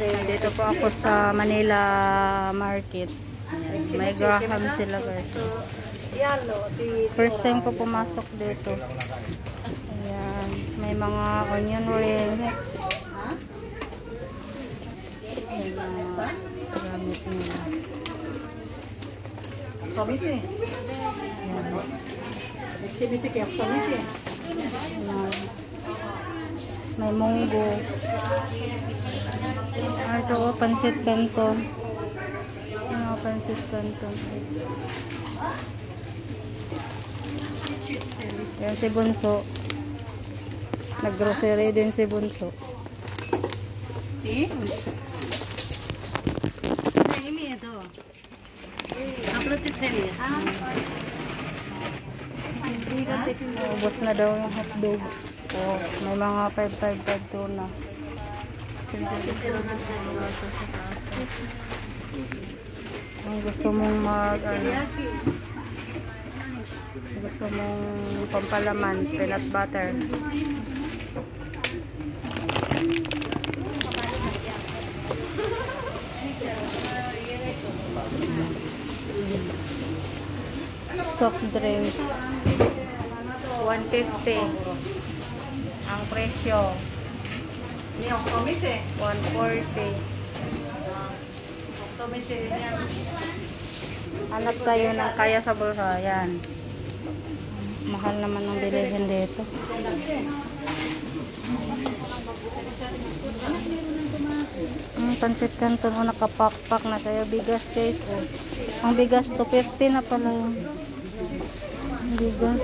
Dito po ako sa Manila Market. Ayan. May Graham sila guys. First time ko pumasok dito. Ayan. May mga onion rings. May mga gamit nila. Ayan. May munggo. Ito o, pansit canton. Pansit canton. Yan si Bunso. Nag-grocery din si Bunso. Ubos na daw yung hotdog. Oh, may mga 555 tuna. Kung gusto mong gusto mong pampalaman, peanut butter. Soft drinks 150 ang presyo. 140. Hanap tayo ng kaya sa bulsa. Yan. Mahal naman ang bilihin dito. Pansit canton o nakapak-pak na tayo. Bigas guys. Oh. Ang bigas 250 na pala yung bigas.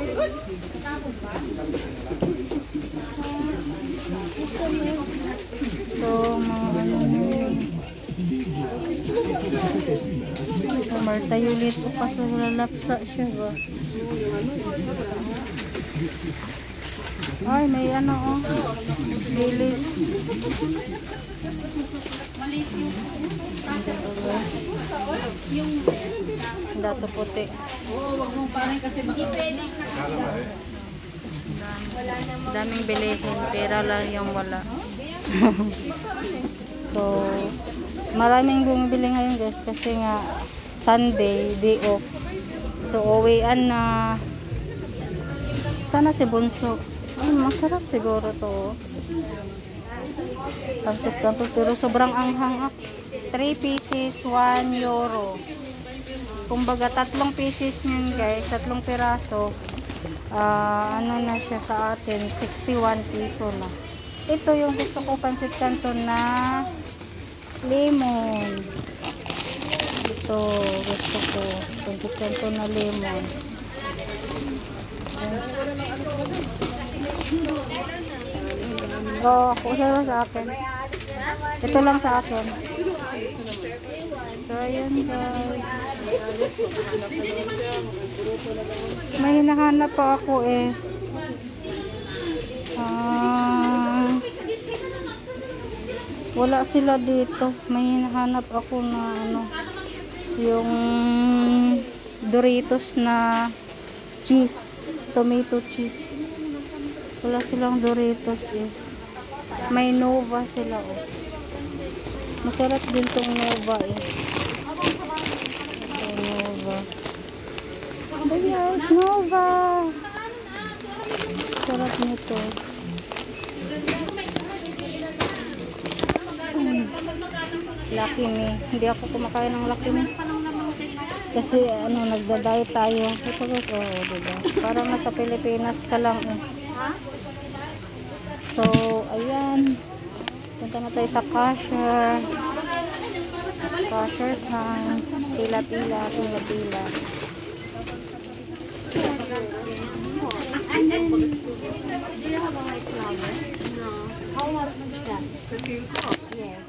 So, mga summer tayo dito kasi lalapsa siya ba? Ay, may ano oh. Bilis. Dato puti. Daming bilihin, pera lang yung wala. So, maraming bumibili ngayon guys kasi nga Sunday, day off. So, uwian na. Sana si Bunso. Ay, masarap siguro to. Pansit canton, pero sobrang anghang. 3 pieces, 1 euro. Kumbaga, 3 pieces niyan guys, 3 piraso. Ano na siya sa atin, 61 piso na. Ito yung gusto ko, pansit canton na lemon. Ito, gusto ko, pansit canton na lemon. Ako sa akin. Ito lang sa akin. So, ayan guys. May hinahanap pa ako eh. Wala sila dito. May hinahanap ako na ano, yung Doritos na cheese, tomato cheese. Wala silang Doritos eh. May Nova sila oh. Masarap din tong Nova eh. Nova. Yes, Nova. Sarap nito. Lucky Me. Hindi ako kumakain ng Lucky Me. Kasi ano, nagda-diet tayo. Ito guys, oh, diba? Parang nasa Pilipinas ka lang eh. So, ayan. Punta na tayo sa cashier. Cashier time. Pila-pila, pila-pila. And then, do you have a white flower? No. How much is that? 15. Yes.